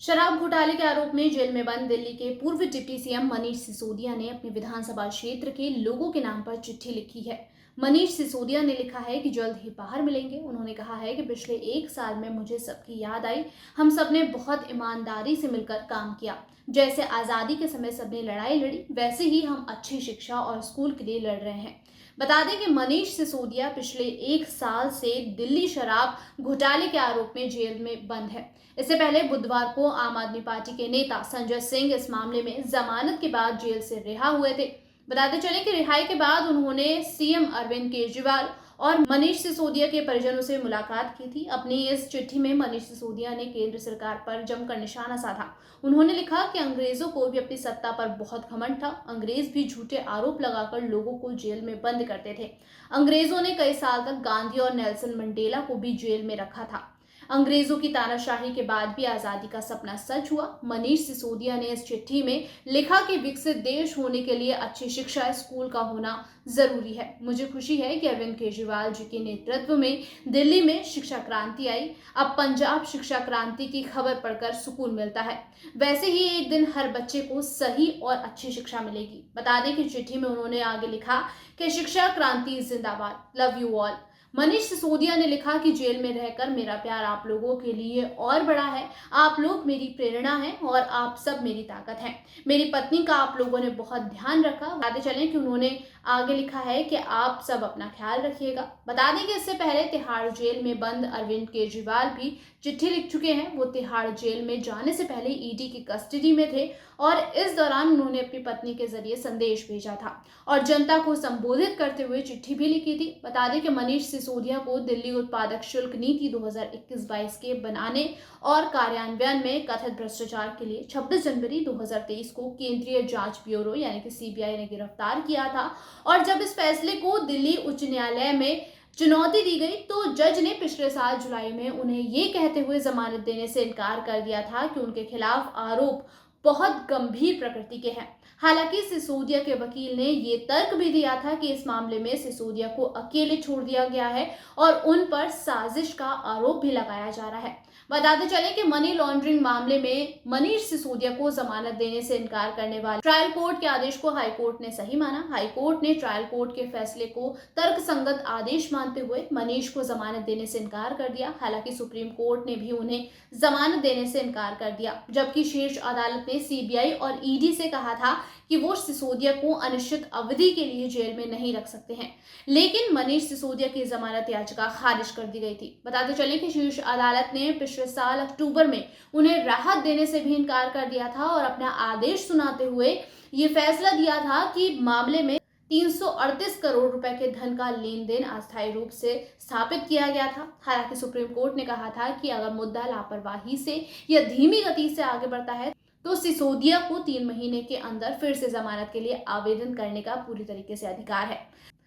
शराब घोटाले के आरोप में जेल में बंद दिल्ली के पूर्व डिप्टी सीएम मनीष सिसोदिया ने अपने विधानसभा क्षेत्र के लोगों के नाम पर चिट्ठी लिखी है। मनीष सिसोदिया ने लिखा है कि जल्द ही बाहर मिलेंगे। उन्होंने कहा है कि पिछले 1 साल में मुझे सबकी याद आई। हम सबने बहुत ईमानदारी से मिलकर काम किया। जैसे आज़ादी के समय सबने लड़ाई लड़ी, वैसे ही हम अच्छी शिक्षा और स्कूल के लिए लड़ रहे हैं। बता दें कि मनीष सिसोदिया पिछले 1 साल से दिल्ली शराब घोटाले के आरोप में जेल में बंद है। इससे पहले बुधवार को आम आदमी पार्टी के नेता संजय सिंह इस मामले में जमानत के बाद जेल से रिहा हुए थे। बताते चले कि रिहाई के बाद उन्होंने सीएम अरविंद केजरीवाल और मनीष सिसोदिया के परिजनों से मुलाकात की थी। अपनी इस चिट्ठी में मनीष सिसोदिया ने केंद्र सरकार पर जमकर निशाना साधा। उन्होंने लिखा कि अंग्रेजों को भी अपनी सत्ता पर बहुत घमंड था। अंग्रेज भी झूठे आरोप लगाकर लोगों को जेल में बंद करते थे। अंग्रेजों ने कई साल तक गांधी और नेल्सन मंडेला को भी जेल में रखा था। अंग्रेजों की तानाशाही के बाद भी आजादी का सपना सच हुआ। मनीष सिसोदिया ने इस चिट्ठी में लिखा कि विकसित देश होने के लिए अच्छी शिक्षा स्कूल का होना जरूरी है। मुझे खुशी है कि अरविंद केजरीवाल जी के नेतृत्व में दिल्ली में शिक्षा क्रांति आई। अब पंजाब शिक्षा क्रांति की खबर पढ़कर सुकून मिलता है। वैसे ही एक दिन हर बच्चे को सही और अच्छी शिक्षा मिलेगी। बता दें कि चिट्ठी में उन्होंने आगे लिखा कि शिक्षा क्रांति जिंदाबाद, love you all. Manish Sisodia ने लिखा कि जेल में रहकर मेरा प्यार आप लोगों के लिए और बड़ा है। आप लोग मेरी प्रेरणा हैं और आप सब मेरी ताकत हैं। मेरी पत्नी का आप लोगों ने बहुत ध्यान रखा। बताते चलें कि उन्होंने आगे लिखा है कि आप सब अपना ख्याल रखिएगा। बता दें कि इससे पहले तिहाड़ जेल में बंद अरविंद केजरीवाल भी चिट्ठी लिख चुके हैं। वो तिहाड़ जेल में जाने से पहले ईडी की कस्टडी में थे और इस दौरान उन्होंने अपनी पत्नी के जरिए संदेश भेजा था और जनता को संबोधित करते हुए चिट्ठी भी लिखी थी। बता दें कि मनीष सिसोदिया को दिल्ली उत्पादक शुल्क नीति 2021-22 के बनाने और कार्यान्वयन में कथित भ्रष्टाचार के लिए 26 जनवरी 2023 को केंद्रीय जांच ब्यूरो यानी कि सीबीआई ने गिरफ्तार किया था। और जब इस फैसले को दिल्ली उच्च न्यायालय में चुनौती दी गई तो जज ने पिछले साल जुलाई में उन्हें ये कहते हुए जमानत देने से इनकार कर दिया था कि उनके खिलाफ आरोप बहुत गंभीर प्रकृति के हैं। हालांकि सिसोदिया के वकील ने ये तर्क भी दिया था कि इस मामले में सिसोदिया को अकेले छोड़ दिया गया है और उन पर साजिश का आरोप भी लगाया जा रहा है। बताते चले कि मनी लॉन्ड्रिंग मामले में मनीष सिसोदिया को जमानत देने से इनकार करने वाले ट्रायल कोर्ट के आदेश को हाई कोर्ट ने सही माना। हाई कोर्ट ने ट्रायल कोर्ट के फैसले को तर्कसंगत आदेश मानते हुए मनीष को जमानत देने से इनकार कर दिया। हालांकि सुप्रीम कोर्ट ने भी उन्हें जमानत देने से इनकार कर दिया, जबकि शीर्ष अदालत ने सीबीआई और ईडी से कहा था कि वो सिसोदिया को अनिश्चित अवधि के लिए जेल में नहीं रख सकते हैं। लेकिन मनीष सिसोदिया की जमानत याचिका खारिज कर दी गई थी। बताते चलें कि शीर्ष अदालत ने पिछले साल अक्टूबर में उन्हें राहत देने से भी इनकार कर दिया था और अपना आदेश सुनाते हुए ये फैसला दिया था कि मामले में 338 करोड़ रुपए के धन का लेन देन अस्थायी रूप से स्थापित किया गया था। हालांकि सुप्रीम कोर्ट ने कहा था कि अगर मुद्दा लापरवाही से या धीमी गति से आगे बढ़ता है तो सिसोदिया को 3 महीने के अंदर फिर से जमानत के लिए आवेदन करने का पूरी तरीके से अधिकार है।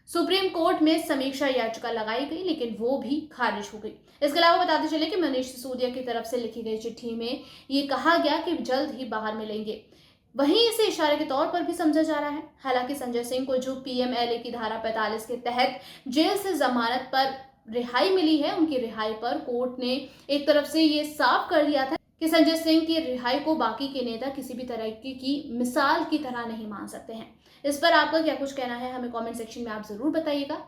सुप्रीम कोर्ट में समीक्षा याचिका लगाई गई लेकिन वो भी खारिज हो गई। इसके अलावा बताते चले कि मनीष सिसोदिया की तरफ से लिखी गई चिट्ठी में ये कहा गया कि जल्द ही बाहर मिलेंगे। वहीं इसे इशारे के तौर पर भी समझा जा रहा है। हालांकि संजय सिंह को जो पीएमएलए की धारा 45 के तहत जेल से जमानत पर रिहाई मिली है, उनकी रिहाई पर कोर्ट ने एक तरफ से ये साफ कर दिया था कि संजय सिंह की रिहाई को बाकी के नेता किसी भी तरह की मिसाल की तरह नहीं मान सकते हैं। इस पर आपका क्या कुछ कहना है, हमें कमेंट सेक्शन में आप जरूर बताइएगा।